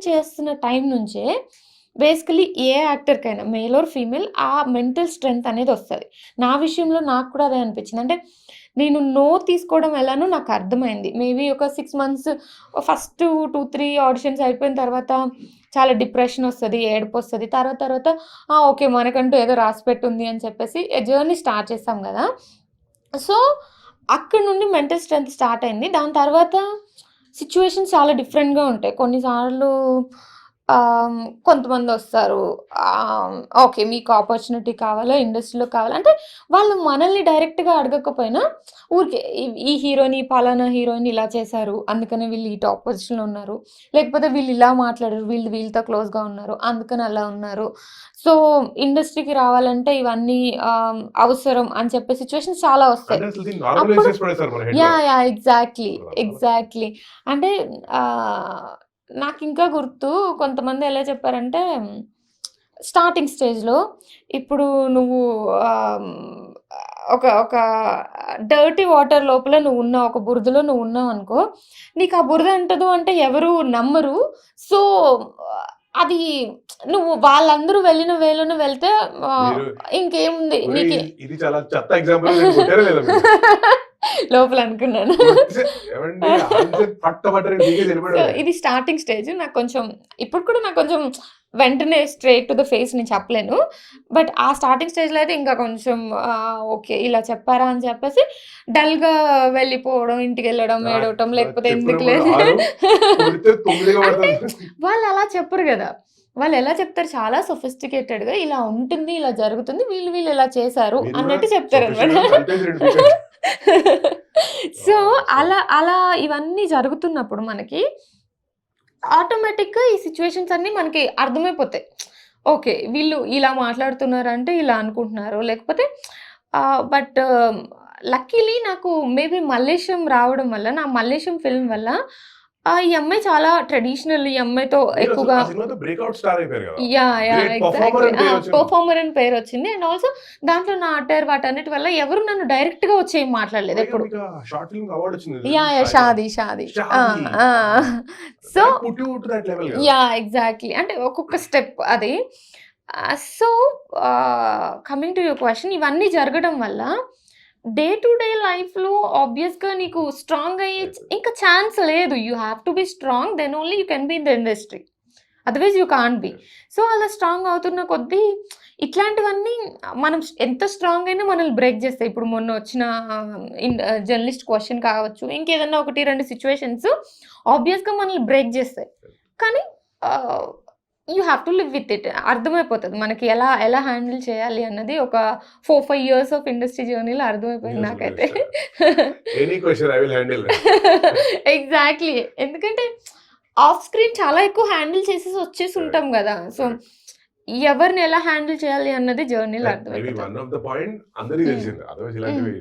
చేస్తున్న టైం నుంచే బేసికలీ ఏ యాక్టర్‌కైనా మేల్ ఆర్ ఫీమేల్ ఆ మెంటల్ స్ట్రెంత్ అనేదొస్తది. నా విషయంలో నాకు కూడా అదే అనిపించింది. అంటే నేను నో తీసుకోవడం ఎలానో నాకర్థమైంది. మేబీ ఒక 6 మంత్స్ ఫస్ట్ 2, 3 ఆడిషన్స్ అయిపోయిన తర్వాత చాలా డిప్రెషనొస్తది, ఏడుపొస్తది. తర్వాత తర్వాత ఓకే. మనకంటూ ఏదో రాసిపెట్టుంది అని చెప్పేసి జర్నీ స్టార్ట్ చేస్తాం గదా! సో, అక్కడి నుండి మెంటల్ స్ట్రెంత్ స్టార్ట్ అయింది. దాని తర్వాత సిట్యుయేషన్స్ చాలా డిఫరెంట్‌గా ఉంటాయి. కొన్నిసార్లు ఆహ్, కొంతమందొస్తారు. ఓకే. మీకు ఆపర్చునిటీ కావాలా? ఇండస్ట్రీలో కావాలా? అంటే వాళ్ళు మనల్ని డైరెక్ట్‌గా అడగకపోయినా ఊరికే ఈ హీరోని, పలానా హీరోయిన్ ఇలా చేశారు. అందుకనే వీళ్ళు ఈ టాప్ పొజిషన్‌లో ఉన్నారు. లేకపోతే వీళ్ళు ఇలా మాట్లాడారు. వీళ్ళు వీళ్ళతో క్లోజ్‌గా ఉన్నారు. అందుకని అలా ఉన్నారు. సో, ఇండస్ట్రీకి రావాలంటే ఇవన్నీ అవసరం అని చెప్పే సిట్యుయేషన్స్ చాలా వస్తాయి. అంటే అసలు దీన్ని నార్మలైజ్ అప్పుడు చేసి పడేసారు మన హెడ్‌లో. యాహ్! ఎగ్జాక్ట్‌లీ. అలా. ఎగ్జాక్ట్‌లీ. అంటే నాకింకా గుర్తు కొంతమంది ఎలా చెప్పారంటే స్టార్టింగ్ స్టేజ్‌లో ఇప్పుడు నువ్వు ఆహ్, ఒక ఒక డర్టీ వాటర్ లోపల నువ్వున్నావు. ఒక బురదలో నువ్వున్నావనుకో, నీకు ఆ బురద అంటదు అంటే ఎవరు నమ్మరు. సో, అది నువ్వు వాళ్ళందరూ వెళ్ళిన వేలోనే వెళ్తే మీరు ఇంకేముంది ఒరేయ్! నీకే ఇది చాలా చెత్త ఎగ్జాంపుల్ అని కొట్టారా లేదా మీరు? లోపల అనుకున్నాను. కొట్టేసే ఏవండీ ఆన్సర్ పట్టబట్టని మీకే సో, తెలిపడమే. ఇది స్టార్టింగ్ స్టేజ్. నాకు కొంచెం ఇప్పుడు కూడా నాకు కొంచెం వెంటనే స్ట్రెయిట్ టు ద ఫేస్ నేను చెప్పలేను. బట్ ఆ స్టార్టింగ్ స్టేజ్‌లో అయితే ఇంకా కొంచెం ఓకే. ఇలా చెప్పారా అని చెప్పేసి డల్‌గా వెళ్ళిపోవడం, ఇంటికెళ్ళడం, ఏడవటం లేకపోతే ఎందుకులే చెప్పినప్పుడు 6 కొడితే 9గా అంటే పడుతుంది. వాళ్ళలా చెప్పరు గదా! వాళ్ళెలా చెప్తారు చాలా సోఫిస్టికేటెడ్‌గా ఇలా ఉంటుంది, ఇలా జరుగుతుంది, వీళ్ళు వీళ్ళు ఇలా చేశారు మీరు కూడా అన్నట్టు చెప్తారనమాట. సోఫిస్టికేటెడ్ కలిపేసి 2 పీకేయండి. సో, సో అలా అలా ఇవన్నీ జరుగుతున్నప్పుడు మనకి ఆటోమేటిక్‌గా ఈ సిట్యుయేషన్స్ అన్నీ మనకి అర్థమైపోతాయి. ఓకే. వీళ్ళు ఇలా మాట్లాడుతున్నారంటే ఇలా అనుకుంటున్నారు. లేకపోతే బట్ లక్కీలీ నాకు మేబీ మల్లేశం రావడం వల్ల, నా మల్లేశం ఫిల్మ్ వల్ల ఈ అమ్మాయి చాలా ట్రెడిషనల్ ఈ అమ్మాయితో మీరసలు ఎక్కువగా ఆ సినిమాతో బ్రేక్‌ఔట్ స్టార్ అయిపోయారు గదా! యాహ్! Great performer exactly. అని పేరొచ్చింది. పెర్ఫార్మర్ అని పేరొచ్చింది. అండ్ ఆల్సో దాంట్లో నా అటైర్ వాటన్నిటి వల్ల ఎవరు నన్ను డైరెక్ట్‌గా వచ్చి ఏం మాట్లాడలేదు పైగా ఎప్పుడు. మీకు ఆ షార్ట్ ఫిల్మ్‌కి అవార్డ్ వచ్చింది. యాహ్! సాయిగా. షాదీ. షాదీ. ఆ! 'షాదీ' ఆ! ఆ! So that put you to that level గదా! ఎగ్జాక్ట్‌లీ. అంటే ఒక్కొక్క స్టెప్ అది. So, coming to your question ఇవన్నీ జరగడం వల్ల డే టు డే లైఫ్‌లో ఆబ్వియస్‌గా నీకు స్ట్రాంగ్ అయ్యే ఇంకా ఛాన్స్ లేదు. You have to be strong then only you can be in the industry. Otherwise you can't be. So, అలా స్ట్రాంగ్ అవుతున్న కొద్దీ ఇట్లాంటివన్నీ మనం ఎంత స్ట్రాంగ్ అయినా మనల్ని బ్రేక్ చేస్తాయి. ఇప్పుడు మొన్న వచ్చిన జర్నలిస్ట్ క్వెషన్ కావచ్చు. ఇంకేదన్నా 1, 2 సిట్యుయేషన్స్ ఆబ్వియస్‌గా మనల్ని బ్రేక్ చేస్తాయి. కానీ ah, you have to live with it. అర్థమైపోతది. మనకి ఎలా ఎలా హ్యాండిల్ చేయాలి అన్నది ఒక 4, 5 ఇయర్స్ ఆఫ్ ఇండస్ట్రీ జర్నీలో అర్థమైపోయింది నాకైతే. Any question I will handle. Exactly. ఎందుకంటే ఆఫ్ స్క్రీన్ చాలా ఎక్కువ హ్యాండిల్ చేసేసి వచ్చేసి ఉంటాం గదా! So, correct. ఎవరిని ఎలా హ్యాండిల్ చేయాలి అన్నది జర్నీలో మేబీ అర్థమైపోతది. వన్ ఆఫ్ ద పాయింట్ అందరికి హ్మ్. తెలిసింది. అదర్‌వైజ్ హ్మ్. ఇలాంటివి